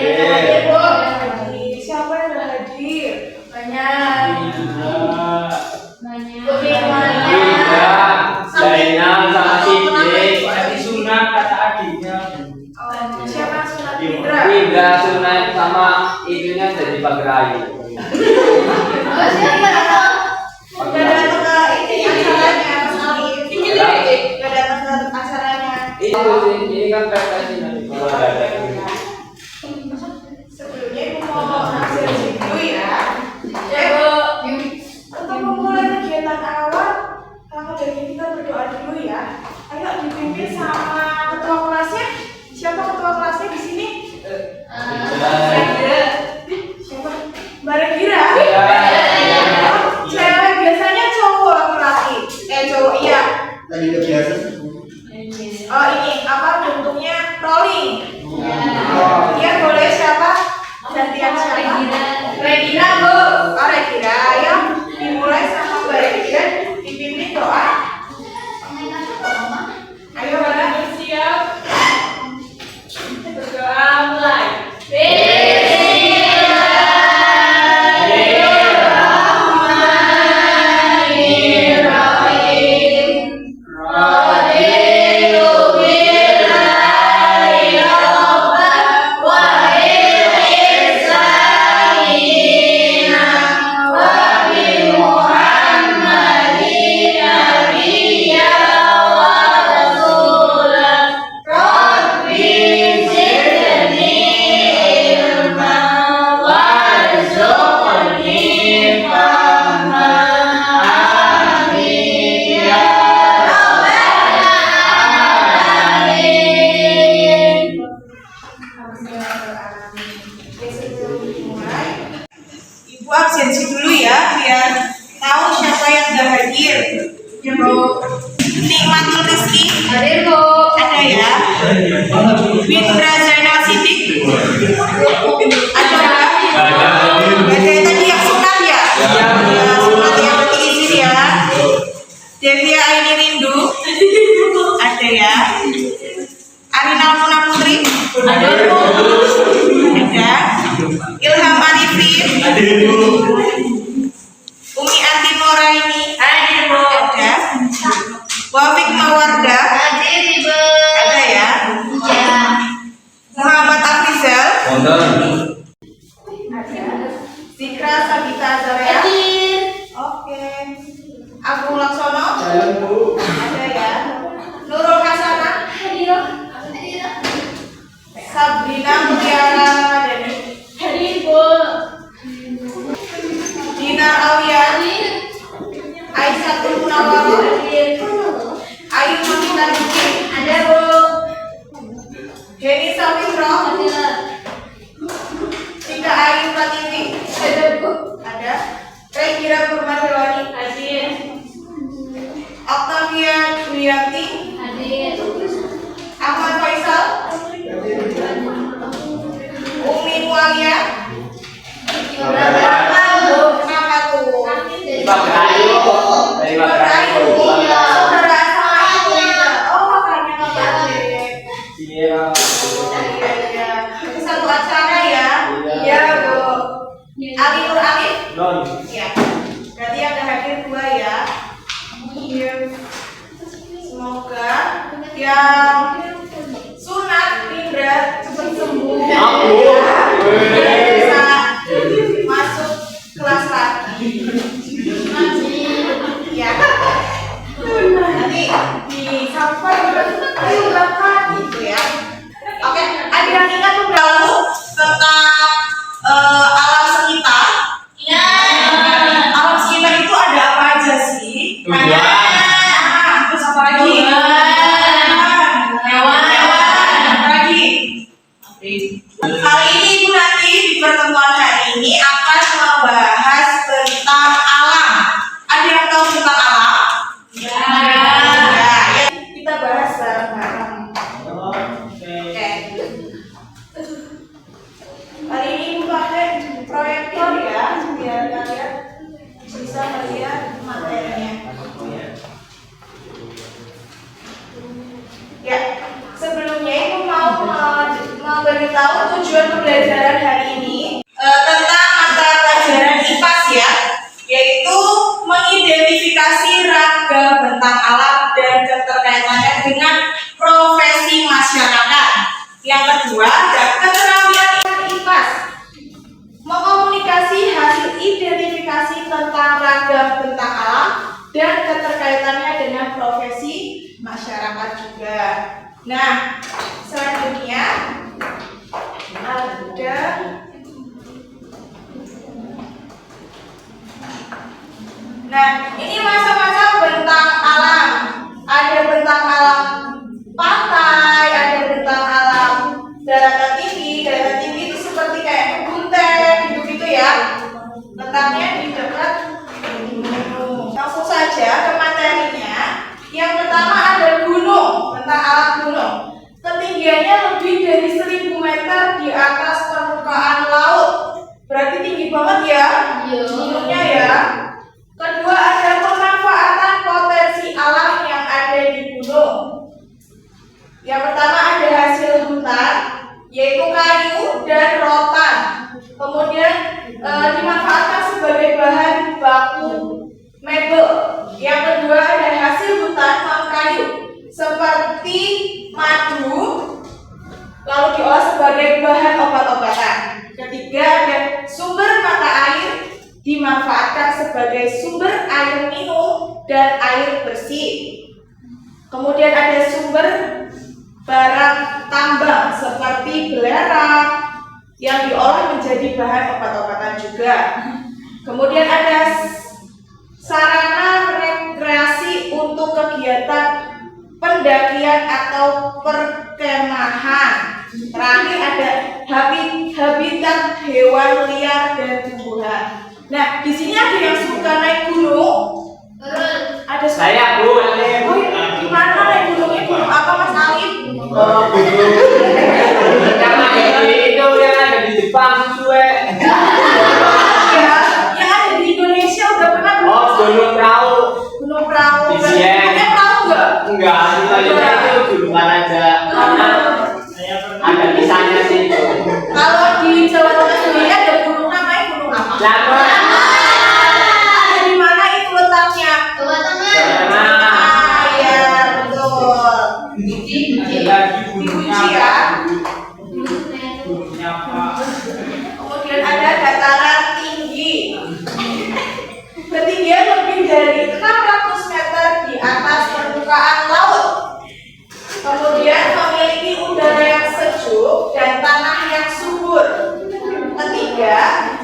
Hadir, Bu. Siapa yang udah hadir? Banyak. Zainal sama Sidik. Tadi sunat kata adiknya. Siapa yang sunat? Indra sunat sama itunya jadi pagerai. Udah datang ke acaranya, udah datang ke acaranya. Ini kan prestasi nanti. Sebelumnya ibu mau ngasih dulu ya. Untuk memulai kegiatan awal, maka dari kita berdoa dulu ya. Ayo dipimpin sama ketua kelasnya. Siapa ketua kelasnya di sini? Siapa? Mbak Regira. Cewek biasanya cowok laki-laki. Cowok iya. Tadi kebiasaan. Oh ini apa bentuknya rolling? Iya boleh siapa? Gantian siapa? Regina Bu. Oh Regina ya. Dimulai sama Mbak Regina. Dipimpin doa. Ayo Mbak. Siap. Berdoa mulai. Ibu absensi dulu ya, biar tahu siapa yang udah hadir. Nikmatul Rizki hadir Bu. Ada ya. Windra Zainal Sidik ada nggak? Ada tadi yang sunat ya? Ya sunat ya, berarti izin ya. Devia Aini Rindu ada ya. Arina Muna Putri ada Bu. Ada. Ilham Arifin Umi Anti Noraini hadir Bu. Ada. Wafik Mawarda ada ya. Muhammad Afrizal ada. Zikra Sabita Azarea oke. Agung Laksono ada ya. Nurul Hasanah Sabrina Mutiara Dani hadir Bu. Dina Aulia Aisyah Munawwaro hadir. Ayu Mamita Diki ada Bu. Heni Safitro ada. Tika Ayu Pratiwi ada Bu. Ada. Regira Purmadewani hadir. Octavia Dwiyanti hadir. Ahmad Faisal Umi Mualia kenapa tuh? Pagerai. Dari pagerai. Saudara sama aku ya. Oh makanya nggak balik. Iya. Iya. Satu acara ya. Iya Bu. Ali Nur Alif. Non. Ya. Berarti yang udah hadir 2 ya. Iya. Semoga yang sunat Indra cepat sembuh. Biar bisa masuk kelas lagi. Ya. Nanti disampaikan belakang gitu ya. Oke, ada yang ingat dahulu tentang alam sekitar? Ya. Alam sekitar itu ada apa aja sih? Terus apa lagi? Hewan. Apa lagi? Kali ini Ibu nanti di pertemuan hari ini akan membahas tentang alam. Ada yang tahu tentang alam? Ya. Ya, kita bahas bareng-bareng. Oke. Hari ini Ibu pakai proyektor ya, biar kalian bisa melihat materinya. Ya, sebelumnya Ibu mau memberitahu tujuan pembelajaran dan keterkaitannya dengan profesi masyarakat juga. Nah, selanjutnya ada ini masa-masa bentang alam. Ada bentang alam pantai, ada bentang alam daratan tinggi. Daratan tinggi itu seperti kayak kebun teh gitu ya. Letaknya di dekat gunung. Langsung saja ke materinya. Yang pertama ada gunung, bentang alam gunung. Ketinggiannya lebih dari 1000 meter di atas permukaan laut. Berarti tinggi banget ya gunungnya ya. Kedua ada pemanfaatan potensi alam yang ada di gunung. Yang pertama ada hasil hutan, yaitu kayu dan rotan. Kemudian dimanfaatkan sebagai bahan baku mebel. Yang kedua ada hasil hutan non kayu, seperti madu, lalu diolah sebagai bahan obat-obatan. Ketiga ada sumber mata air, dimanfaatkan sebagai sumber air minum dan air bersih. Kemudian ada sumber barang tambang seperti belerang yang diolah menjadi bahan obat-obatan juga. Kemudian ada sarana rekreasi untuk kegiatan pendakian atau perkemahan. Terakhir ada habitat hewan liar dan tumbuhan. Nah, di sini ada yang suka naik gunung. Ada Saya Bu. Oh, gimana naik gunungnya? Gunung apa Mas Alif? Yang ada di itu yang ada di Jepang sesuai. Ya, yang ada di Indonesia udah pernah belum? Oh, Gunung Perahu. Gunung Perahu. Di Sieng. Punya perahu nggak? Enggak, kita itu duluan aja. Karena ada pisahnya sih itu. Kalau di Jawa Tengah sendiri ada gunung namanya gunung apa? Lama. Ada di mana itu letaknya? Jawa Ah, ya betul. Dikunci ya. Gunungnya apa? Kemudian ada dataran tinggi. Ketinggian lebih dari 600 meter di atas permukaan laut. Kemudian memiliki udara yang sejuk dan tanah yang subur. Ketiga,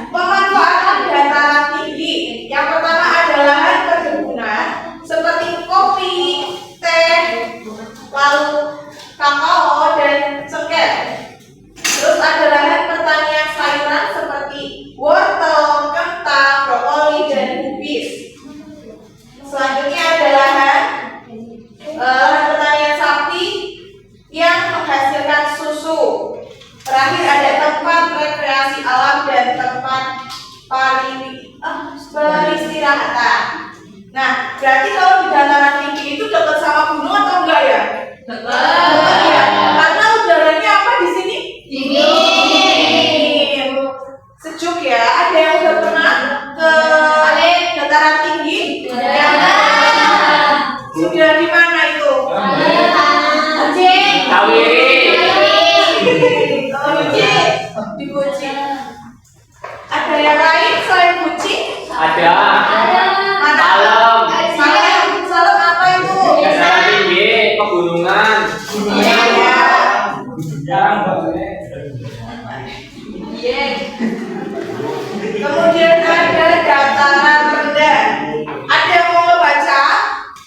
pemanfaatan dataran tinggi. Yang pertama ada lahan perkebunan seperti kopi, teh, lalu kakao dan cengkeh. Terus ada lahan pertanian sayuran seperti wortel, kentang, brokoli, dan kubis. Selanjutnya ada lahan pertanian sapi yang menghasilkan susu. Terakhir ada tempat rekreasi alam dan tempat peristirahatan. Nah, berarti kalau di dataran tinggi itu dekat sama gunung atau enggak ya? Dekat ya. Karena udaranya apa di sini? Dingin. Sejuk ya. Ada yang udah pernah ke dataran tinggi? Sudah di mana itu? Tawiri. Di Guci. Ada yang lain selain Guci? Ada. Mana? Salem apa itu? Dataran tinggi, pegunungan. Ya. Jarang banget. Kemudian ada dataran rendah. Ada yang mau membaca?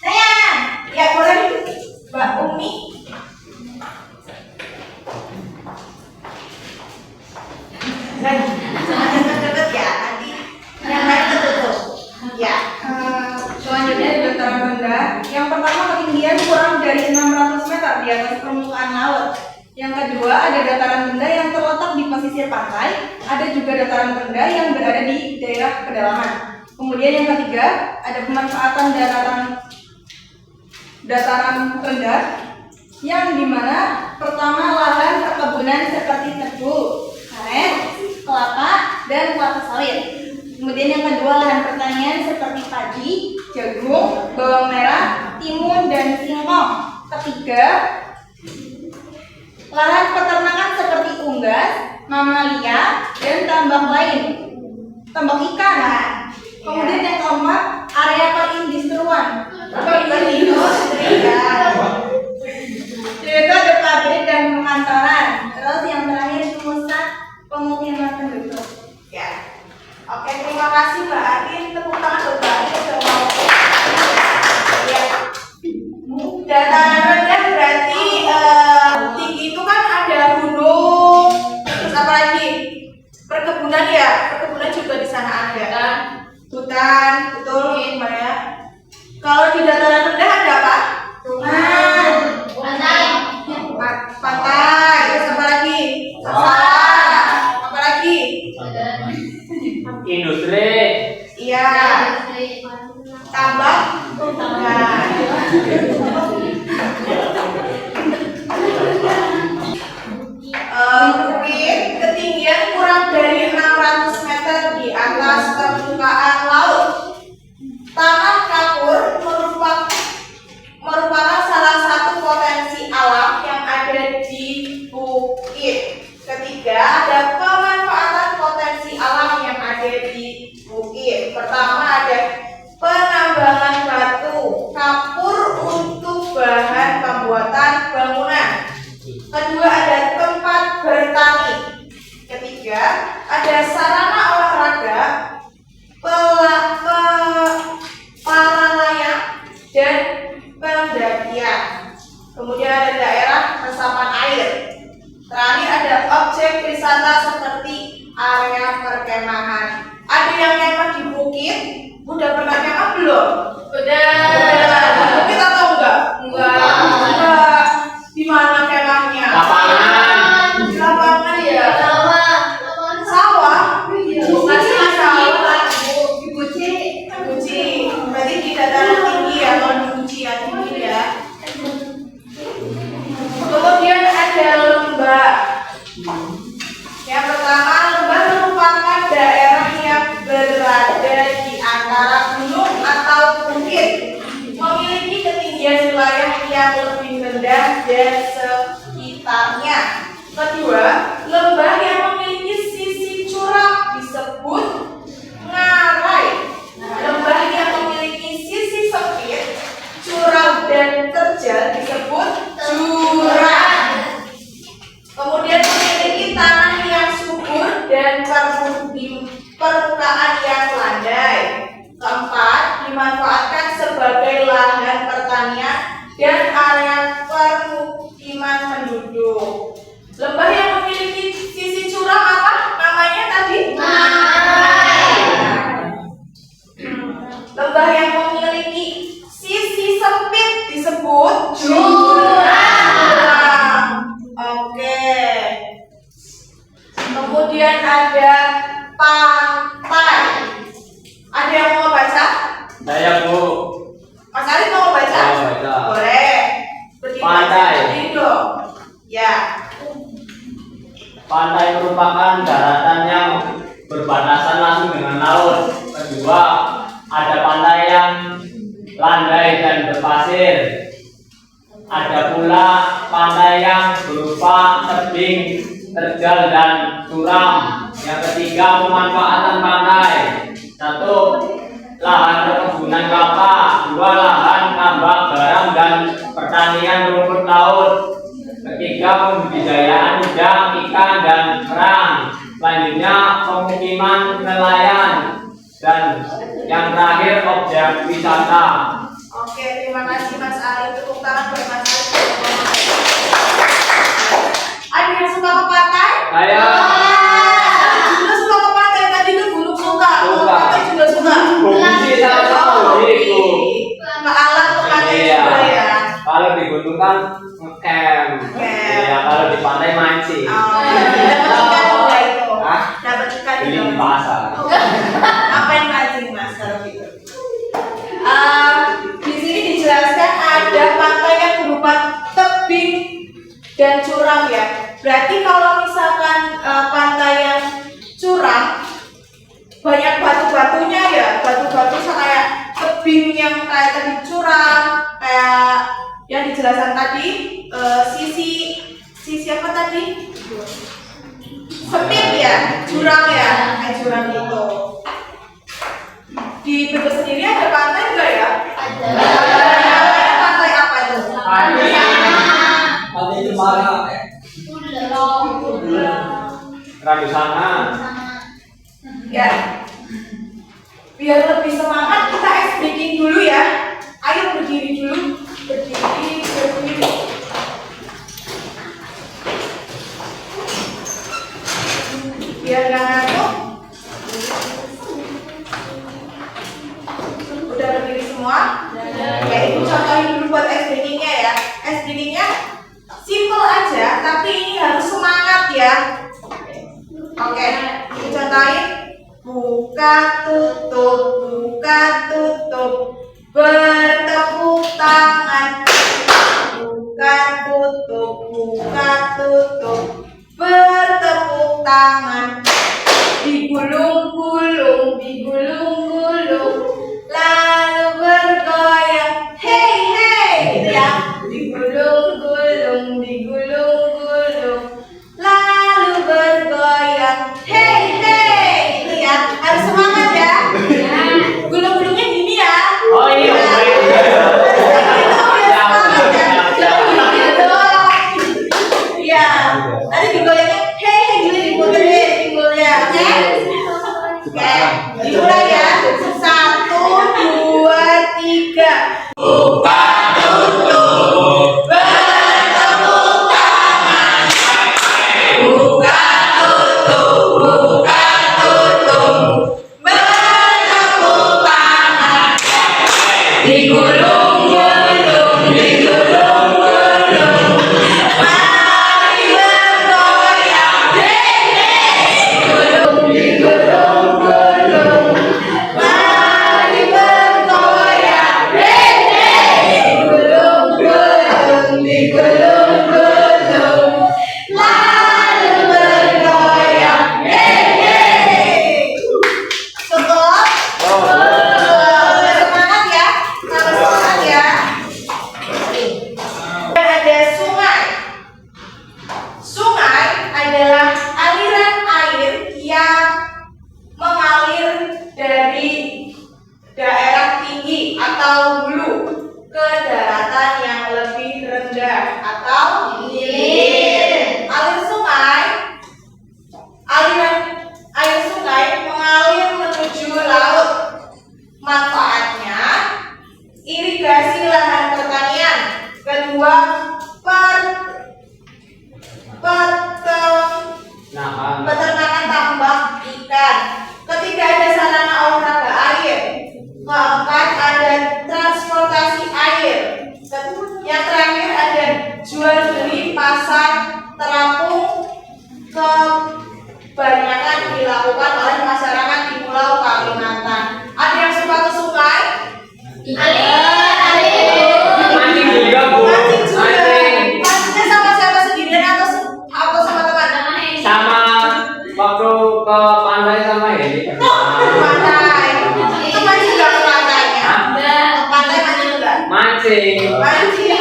Saya. Ya boleh, Mbak Umi. Nah, jangan deket-deket ya, nanti yang lain tertutup. Ya. Selanjutnya di dataran rendah. Yang pertama ketinggian kurang dari 600 meter di atas permukaan laut. Yang kedua ada dataran rendah yang terletak di pesisir pantai. Ada juga dataran rendah yang berada di daerah pedalaman. Kemudian yang ketiga ada pemanfaatan dataran rendah yang dimana pertama lahan perkebunan seperti tebu, karet, kelapa, dan kelapa sawit. Kemudian yang kedua lahan pertanian seperti padi, jagung, bawang merah, timun, dan singkong. Ketiga lahan peternakan seperti unggas, mamalia, dan tambak lain, tambak ikan. Kemudian yang keempat area paling di seruan. Ini itu ada pabrik dan perkantoran. Terus yang terakhir pusat pemukiman penduduk. Ya. Oke, terima kasih Mbak Atin. Tepuk tangan buat Mbak Atin sudah mau. Ya. Dataran rendah berarti tinggi itu kan ada gunung, terus apa lagi? Perkebunan ya, perkebunan juga di sana ada. Hutan, betul Mbak ya. Kalau di dataran rendah ada apa? Pantai, terus apa lagi? Sawah, apa lagi? Industri. Iya. Tambak. Nah. Bukit ketinggian kurang dari 600 meter di atas permukaan laut. Tanah kapur merupakan salah satu potensi alam yang ada di bukit. Ketiga, ada pemanfaatan potensi alam yang ada di bukit. Pertama ada penambangan batu kapur untuk bahan pembuatan bangunan. Kedua ada tempat bertani. Ketiga ada sarana olahraga, para layang dan pendakian. Kemudian ada daerah resapan air. Terakhir ada objek wisata seperti area perkemahan. Ada yang kemah di bukit? Udah pernah kemah belum? Udah. Di bukit atau enggak? Enggak. Di mana kemahnya? Lapangan. Di lapangan ya. Sawah. Bukan sawah. Di Guci. Berarti di dataran tinggi ya, kalau di Guci ya tinggi ya. Kemudian ada lembah. Yang pertama, lembah merupakan daerah yang berada di antara gunung atau bukit, memiliki ketinggian wilayah yang lebih rendah dan sekitarnya. Kedua, lembah yang memiliki sisi curam disebut ngarai. Lembah yang memiliki sisi sempit, curam dan terjal disebut jurang. Kemudian memiliki tanah yang subur dan permukaan yang landai. Keempat, dimanfaatkan sebagai lahan pertanian dan area permukiman penduduk. Lembah yang memiliki sisi curam apa namanya tadi? Lembah yang memiliki sisi sempit disebut jurang. Oke. Kemudian ada pantai. Ada yang mau baca? Saya Bu. Mas Arif mau baca? Mau baca. Boleh. Pantai. Berdiri dong. Ya. Pantai merupakan daratan yang berbatasan langsung dengan laut. Kedua, ada pantai yang landai dan berpasir. Ada pula pantai yang berupa tebing, terjal dan curam. Yang ketiga, pemanfaatan pantai. 1. Lahan perkebunan kelapa. 2. Lahan tambak garam dan pertanian rumput laut. Ketiga, pembudidayaan udang, ikan dan kerang. Selanjutnya, pemukiman nelayan. Dan yang terakhir, objek wisata. Oke, terima kasih Mas Ali. Tepuk tangan buat Mas Ali. Ada yang suka ke pantai? Saya. Ada juga suka ke pantai. Tadi ke gunung suka. Suka. Pantai juga suka. Bukti saya tahu, itu. Ke alam ke pantai Iya. juga ya. Kalau di gunung kan ngecamp. Iya, kalau di pantai mancing. Oh, dapat ikan juga itu. Hah? Dapat ikan Beli juga. di pasar. Ngapain mancing Mas kalau gitu? Di sini dijelaskan ada pantai yang berupa tebing dan curam ya. Berarti kalau misalkan pantai yang curam banyak batu-batunya ya, batu-batu kayak tebing yang kayak tadi curam, kayak yang dijelaskan tadi sisi apa tadi? Sempit ya, jurang ya, kayak jurang itu. Di Brebes sendiri ada pantai Radu sana. Ya. Biar lebih semangat kita ice breaking dulu ya. Ayo berdiri dulu. Berdiri. Biar gak ngantuk. Udah berdiri semua? Ya, itu contohin dulu buat ice breakingnya ya. Ice breakingnya simple aja, tapi ini harus semangat ya. Oke, contohin. Buka tutup, bertepuk tangan. Buka tutup, bertepuk tangan. Digulung-gulung, lalu bergoyang. Hey, hey, gitu ya. Digulung-gulung, lalu bergoyang. Hey, hey, gitu ya. Harus semangat ya. Gulung-gulungnya gini ya. Oh iya. Iya. Nanti digoyangnya, hey, gini diputerin pinggulnya, oke? Oke, dimulai ya. 1, 2, 3. Buka tutup, bertepuk tangan. Buka tutup, bertepuk tangan. Digulung-gulung, mari bergoyang. Hey, hey. Digulung-gulung, mari bergoyang. Hey, hey. Digulung-gulung, lalu bergoyang. Hey, hey. Stop. Semangat ya. Harus semangat ya. Dan ada sungai. Sungai adalah aliran air yang mengalir dari daerah tinggi atau hulu ke daratan yang lebih rendah atau hilir. Aliran air sungai mengalir menuju laut. Manfaatnya irigasi lahan pertanian. Kedua, peternakan tambak ikan. Ketiga, ada sarana olahraga air. Keempat, ada transportasi air. Yang terakhir ada jual beli pasar terapung. Kebanyakan dilakukan oleh masyarakat di Pulau Kalimantan. Ada yang suka ke sungai? Mancing juga, Bu. Mancing juga. Mancingnya sama siapa sendirian atau sama teman? Sama waktu ke pantai sama ini. Pantai. Itu mancing juga ke pantainya? Ke pantai mancing juga? Mancing. Mancing.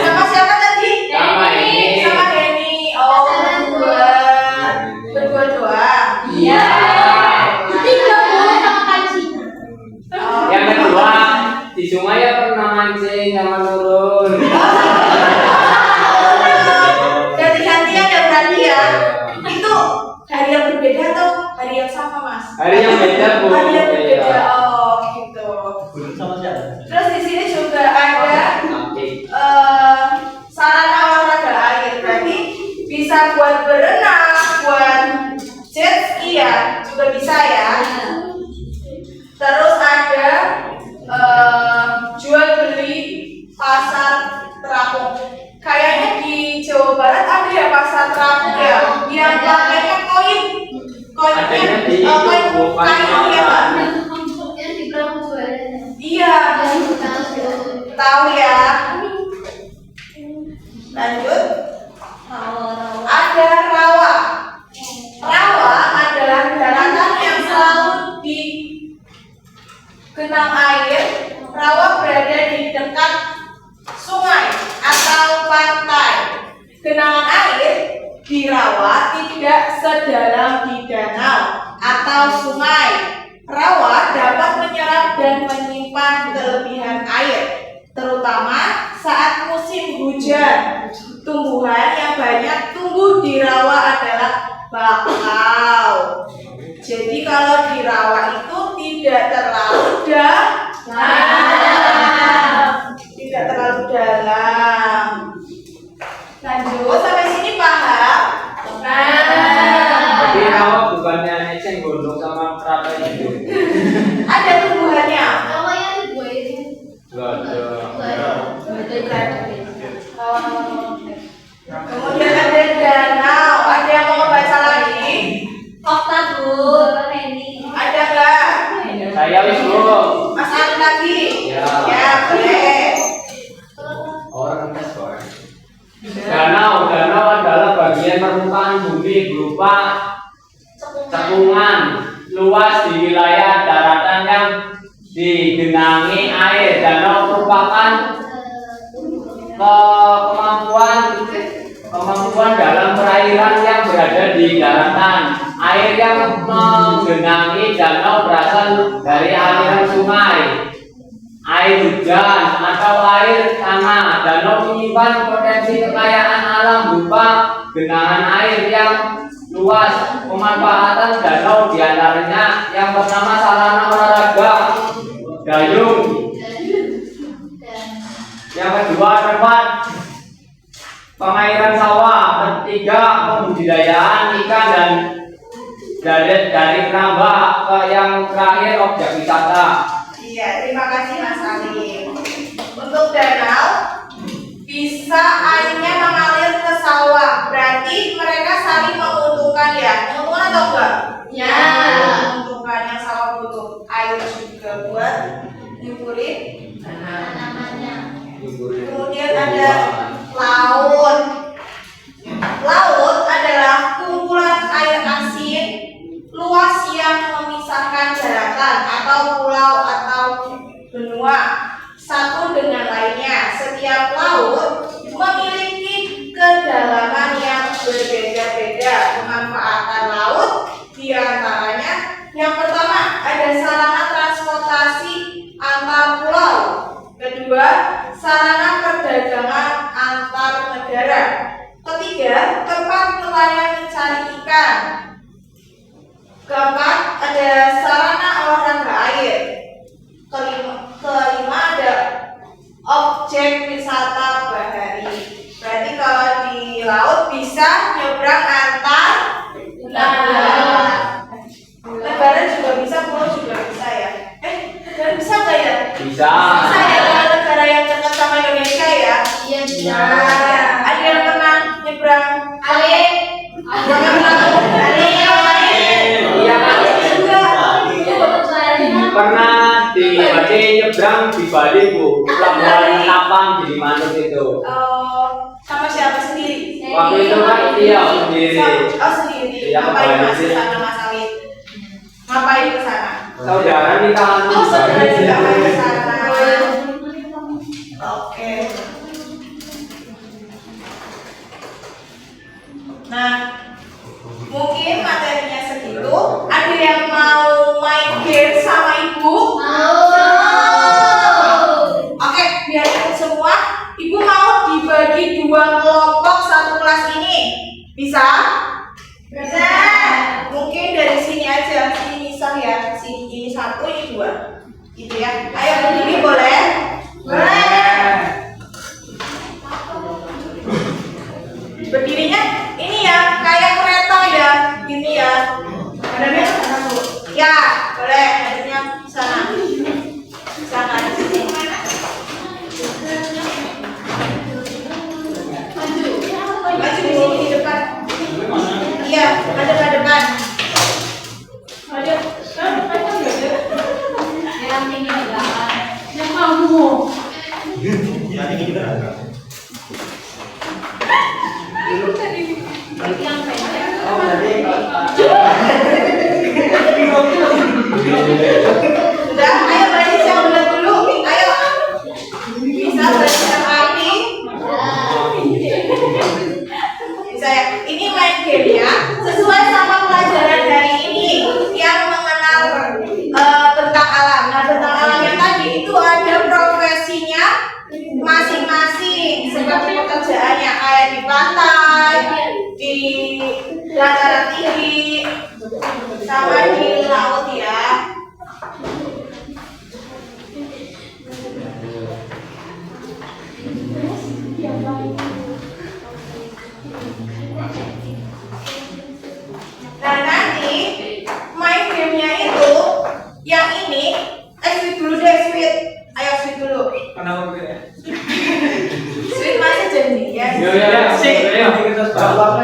Sama siapa tadi? Sama ini. Sama Denny. Oh, berdua doang. Iya. Yang kedua di sungai ya pernah mancing sama turun. Ganti-gantian ya berarti ya. Itu hari yang berbeda atau hari yang sama, Mas? Hari yang beda, Bu. Hari yang berbeda. Oh, gitu. Sama siapa? Terus di sini juga ada sarana olahraga air. Berarti bisa buat berenang, buat jet ski ya, juga bisa ya. Terus ada jual beli pasar terapung. Kayaknya di Jawa Barat ada ya pasar terapung ya, yang pakainya koin. Adanya di Koin kayu ya, Pak. Iya, tahu ya. Lanjut. Ada rawa. Rawa adalah daratan yang selalu di genang air. Rawa berada di dekat sungai atau pantai. Genangan air di rawa tidak sedalam di danau atau sungai. Rawa dapat menyerap dan menyimpan kelebihan air, terutama saat musim hujan. Tumbuhan yang banyak tumbuh di rawa adalah baka, Jadi kalau di rawa itu tidak terlalu tidak terlalu dalam. Lanjut sampai sini paham? Jadi rawa bukannya neceng gondok sama kerapen itu. Ada tumbuhannya. Kemudian ada danau. Ada yang mau membaca lagi? Ada nggak? Saya wis Bu. Mas Ali lagi? Ya. Ya, boleh. Orang tes. Danau adalah bagian permukaan bumi berupa cekungan luas di wilayah daratan yang digenangi air. Danau merupakan kemampuan dalam perairan yang berada di daratan. Air yang menggenangi danau berasal dari aliran sungai, air hujan, atau air tanah. Danau menyimpan potensi kekayaan alam berupa genangan air yang luas. Pemanfaatan danau diantaranya yang pertama sarana olahraga, dayung. Yang kedua tempat pengairan sawah. Ketiga pembudidayaan ikan dan dari keramba. Yang terakhir objek wisata. Iya, terima kasih Mas Ali. Untuk danau bisa airnya mengalir ke sawah, berarti mereka saling menguntungkan ya. Menguntungkan atau enggak? Ya. Menguntungkan, yang sawah butuh air juga buat nyuburin. Kemudian ada laut. Laut adalah kumpulan air asin luas yang memisahkan daratan atau pulau atau benua satu dengan lainnya. Setiap laut memiliki kedalaman yang berbeda-beda. Pemanfaatan laut diantaranya yang pertama ada sarana transportasi antar pulau. Kedua, sarana perdagangan antar negara. Ketiga, tempat nelayan mencari ikan. Keempat, ada sarana olahraga air. Kelima ada objek wisata bahari. Berarti kalau di laut bisa nyebrang antar negara juga bisa, pulau juga bisa ya. Negara bisa nggak ya? Bisa. Bisa ya, kalau negara yang dekat sama Indonesia ya. Iya, bisa. Nah, ada yang pernah nyebrang Ale? Yang pernah Ale yang lain? Iya kan? Pernah di Bali nyebrang di Bali Bu, pelabuhan Napang di Manuk itu. Sama siapa sendiri? Waktu itu kan iya sendiri. Oh sendiri. Iya, Ngapain kembali Mas sih. ke sana Mas Ali? Ngapain ke sana? Saudara nikahan. Oh saudara juga main ke sana. Oke. Nah, mungkin materinya segitu. Ada yang mau main game sama ibu? Oke, biar ikut semua. Ibu mau dibagi dua kelompok satu kelas ini. Bisa? Bisa. Mungkin dari sini aja, sini misah ya. Sini ini satu, ini dua. Gitu ya. Ayo berdiri boleh? Boleh. Berdirinya ini ya, kayak kereta ya, gini ya. Badannya ke sana dulu. Ya, boleh. Badannya ke sana. Sana di sini. Maju di sini di depan. Iya, ada ke depan. Ada. Yang tinggi di belakang. Yang kamu. Yang ini berapa? Yang pendek. Oh, berarti Sudah Yang ini, sweet dulu deh, sweet. Ayo sweet dulu. Kenapa gue ya? Sweet masih janjian. Ya, Apa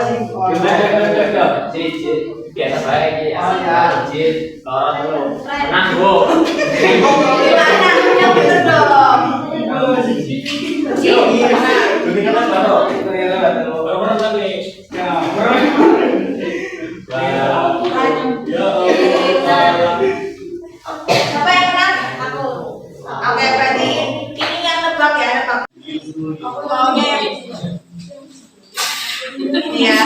sih? biasa baik ya. Lorot dulu. Menang, Bu. Gimana? Yang bener dong. Siapa yang menang? Aku. Oke, berarti ini yang nebak ya, nebak. Aku maunya yang ini ya.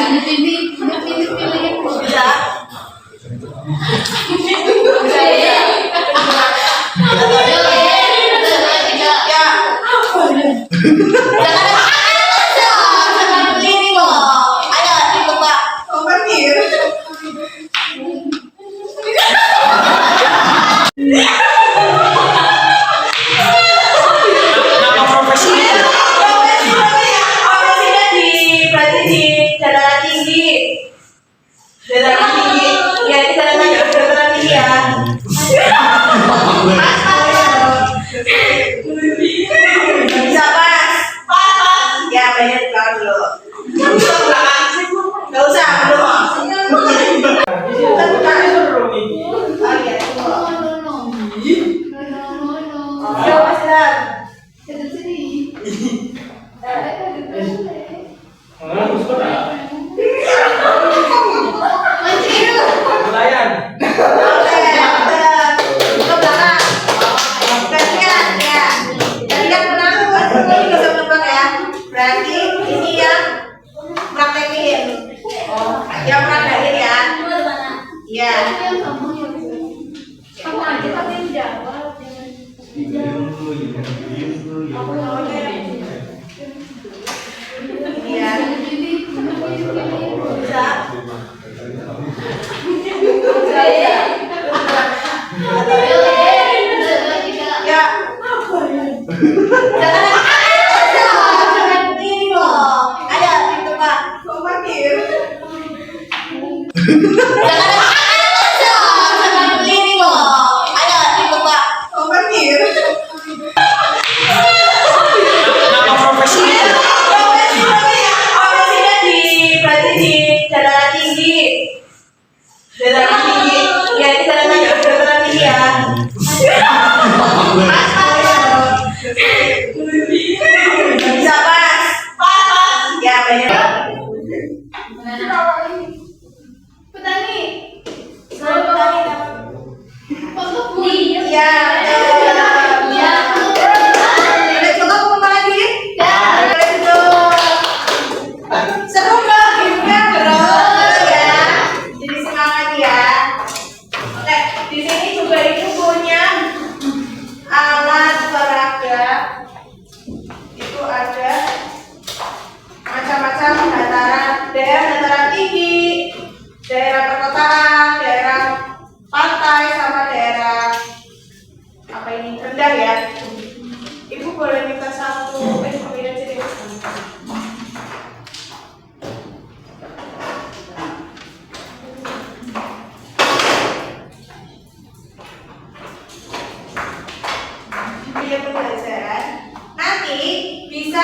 Bisa.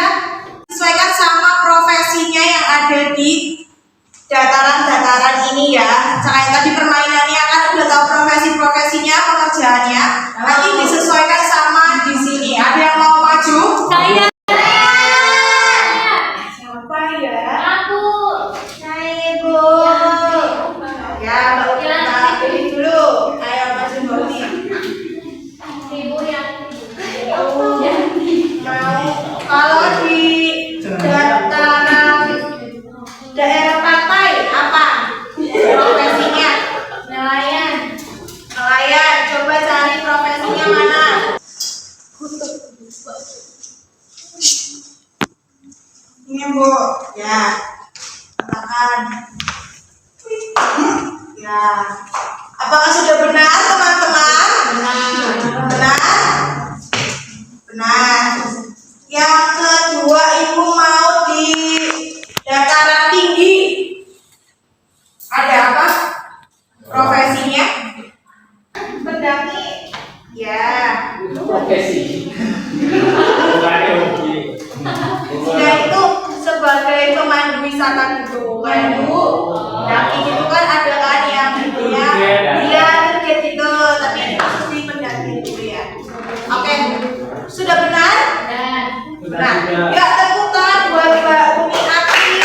Dataran-dataran ini ya. Kayak tadi permainannya kan udah tahu profesi-profesinya, pekerjaannya. Nanti disesuaikan sama di sini. Ada yang mau maju? Saya. Siapa ya? Aku. Saya Bu. Ya, Mbak Uta pilih dulu. Ayo maju Mbak Uti. Ibu yang. Mau kalau di dataran daerah pantai apa profesinya? Nelayan. Nelayan. Coba cari profesinya mana? Ini Bu. Ya. Katakan. Ya. Apakah sudah benar teman-teman? Benar. Benar. Yang kedua, Ibu mau di dataran tinggi. Ada apa? Profesinya? Pendaki Ya. Profesi. Bukan hobi. Dia itu sebagai pemandu wisata gitu. Pemandu pendaki gitu kan ada kan yang dia target itu, tapi ini khusus di pendaki gitu ya. Oke, sudah benar? Benar. Ya, tepuk tangan buat Mbak Umi Ati.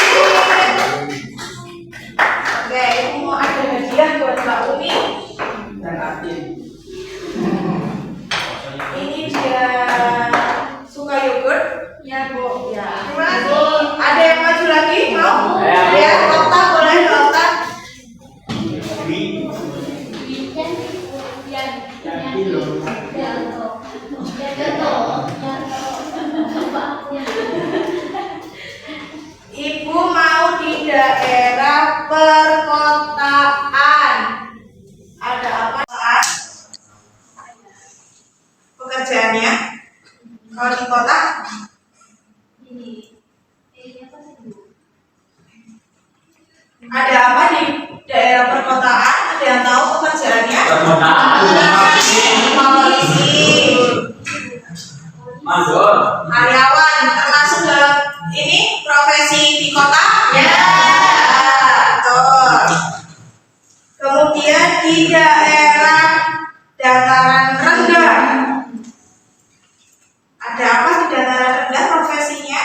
Oke, ini mau ada hadiah buat Mbak Umi Dan Atin. ini dia suka yogurt ya Bu ya. Terima kasih. Ada yang maju lagi mau? Ya, Okta boleh Okta. Ibu mau di daerah perkotaan. Ada apa saat pekerjaannya? Kalau di kota? Ada apa di daerah perkotaan? Ada yang tahu pekerjaannya? Polisi, karyawan, termasuk dalam ini profesi di kota? Ya. Betul. Kemudian di daerah dataran rendah. Ada apa di dataran rendah profesinya?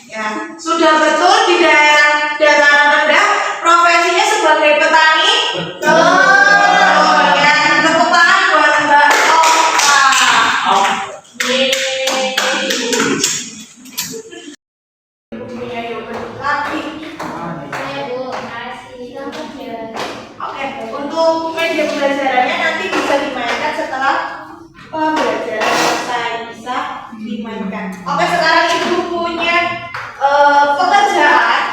Ya, sudah betul di daerah dataran rendah profesinya sebagai petani. Betul. Ya, tepuk tangan buat Mbak Okta. Punya yogurt lagi. Oke, untuk media pembelajarannya nanti bisa dimainkan setelah pembelajaran selesai, bisa dimainkan. Oke, sekarang ibu punya pekerjaan,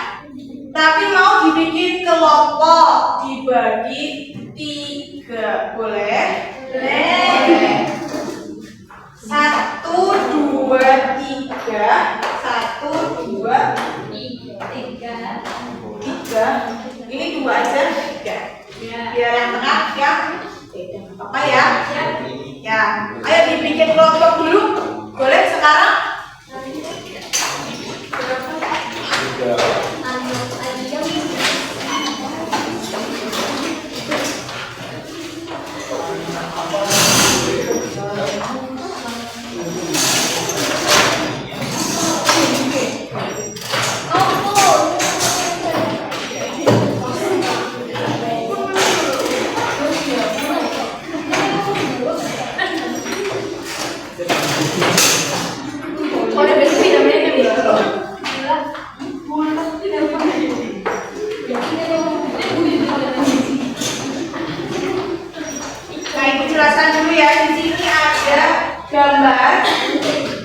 tapi mau dibikin kelompok, dibagi 3, boleh? Boleh. 1, 2, 3, 1, 2, 3. Ini 2 aja, 3. Biar yang tengah yang apa ya? Ya, ayo dibikin kelompok dulu. Boleh sekarang? Nah, ibu jelaskan dulu ya. Di sini ada gambar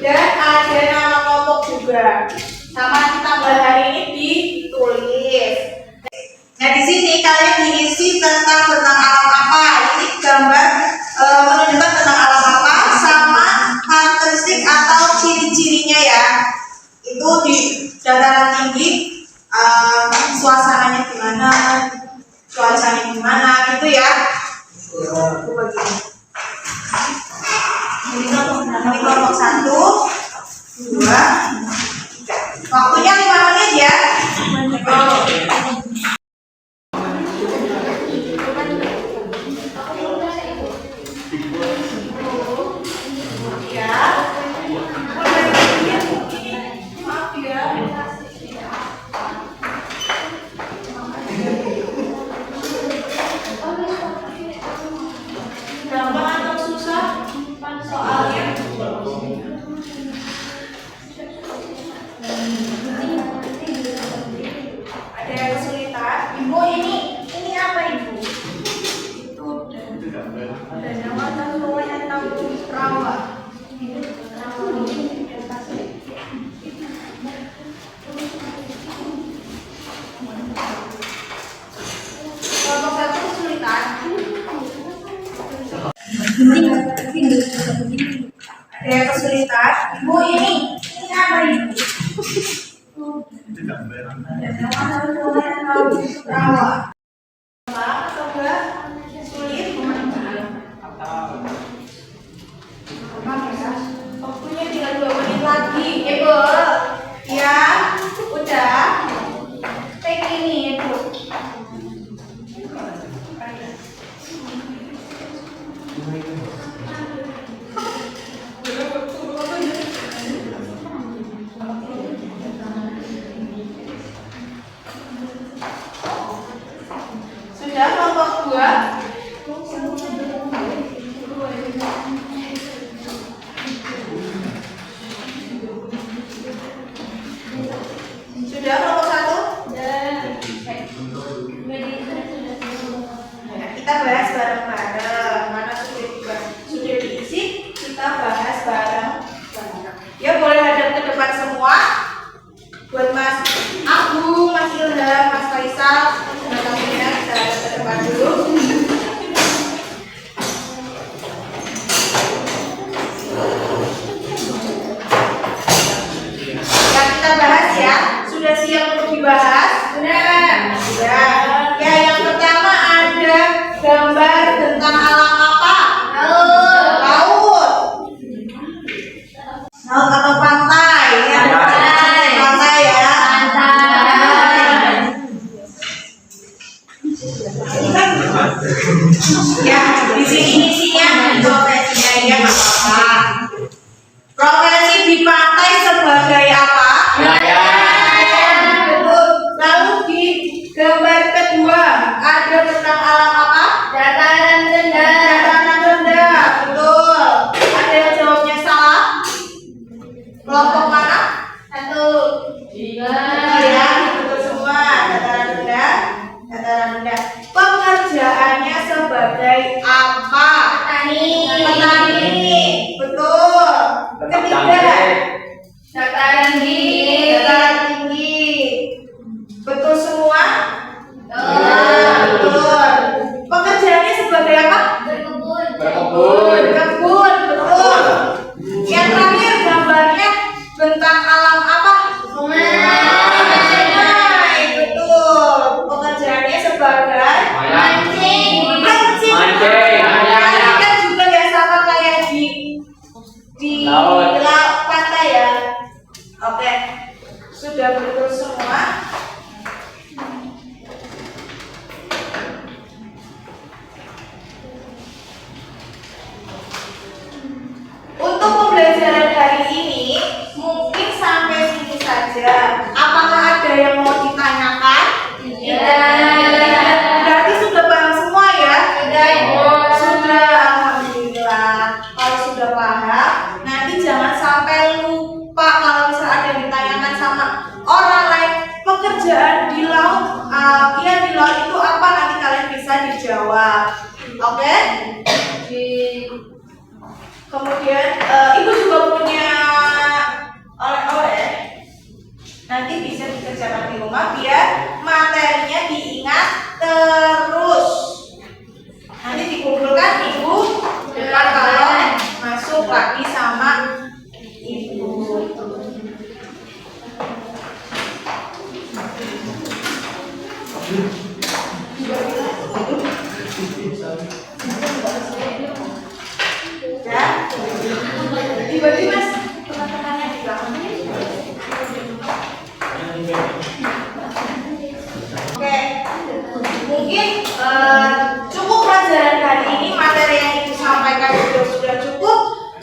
dan ada nama kelompok juga. Sama nanti tanggal hari ini ditulis. Nah, di sini kalian diisi tentang alam apa. Ini gambar menunjukkan tentang alam apa sama karakteristik atau ciri-cirinya ya. Itu di dataran tinggi suasananya gimana, cuacanya gimana gitu ya. Ini kelompok 1, 2, 3. Waktunya 5 menit ya. Maaf ya. Gampang atau susah soalnya? Ada yang kesulitan? Ibu ini apa ibu? Itu dan nama namanya tahu rawa. Kelompok 1 kesulitan. Ada ada yang kesulitan. Ibu ini apa ibu? Rawa. Atau enggak sulit? Waktunya tinggal 2 menit lagi. Ibu, ya, udah. Kayak gini ibu. Sudah kelompok 2. Sudah kelompok 1. Kita bahas bareng-bareng. Mana sudah diisi, kita bahas bareng-bareng. Ya boleh hadap ke depan semua. Buat Mas Agung, Mas Ilham, Mas Faisal, Mas Amina bisa hadap ke depan dulu. Yang kita bahas ya, sudah siap untuk dibahas? Sudah. Ya, yang pertama ada gambar tentang alam apa? Laut. Laut atau pantai? Ya, pantai ya. Ya, di sini isinya profesinya ya nggak apa-apa. Profesi di pantai sebagai apa? Nelayan. Betul. Lalu di gambar kedua ada tentang alam apa? Dataran rendah. Dataran rendah. Betul. Ada yang jawabnya salah? Kelompok mana? 1. Iya, betul semua. Dataran rendah. Dataran rendah. Pekerjaannya sebagai apa? Petani. Betul. Ketiga. Dataran tinggi. Dataran tinggi. Betul semua? Betul. Pekerjaannya sebagai apa? Berkebun. Berkebun. Berkebun, betul. Yang terakhir gambarnya tentang alam apa? Sungai, betul. Pekerjaannya sebagai Mancing. mancing. Mancing. Tadi kan juga ya sama kayak di Laut. pantai ya. Oke, sudah betul semua. Untuk pembelajaran hari ini mungkin sampai sini saja. Apakah ada yang mau ditanyakan? Berarti sudah paham semua ya? Sudah, alhamdulillah. Kalau sudah paham, nanti jangan sampai lupa kalau misalnya ada yang ditanyakan sama orang lain. Pekerjaan di laut, di laut itu apa? Nanti kalian bisa dijawab. Oke? Kemudian ibu juga punya oleh-oleh. Nanti bisa dikerjakan di rumah biar materinya diingat terus. Nanti dikumpulkan ibu depan kalau masuk lagi sama ibu. Ya, dibagi mas teman-temannya di belakang. Oke, mungkin cukup pelajaran kali ini. Materi yang ibu sampaikan sudah cukup,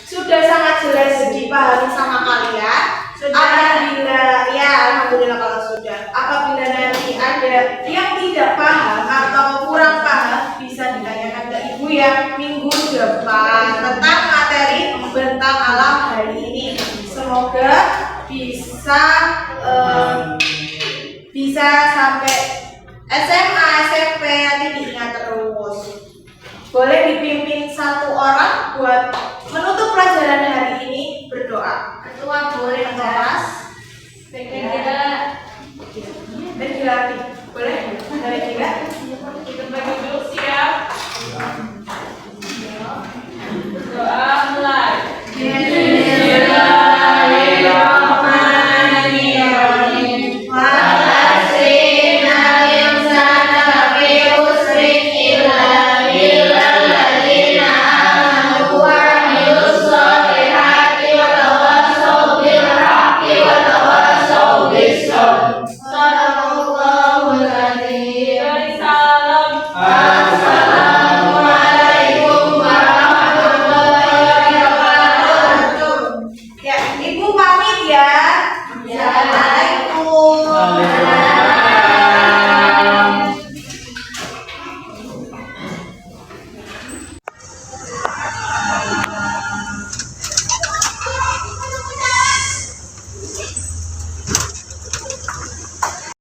sudah sangat jelas dipahami sama kalian. Apabila ya alhamdulillah kalau sudah. Apabila nanti ada yang tidak paham atau kurang paham, bisa ditanyakan ke ibu ya minggu depan tentang materi bentang alam hari ini. Semoga bisa sampai SMA, SMP nanti diingat terus. Boleh dipimpin 1 orang buat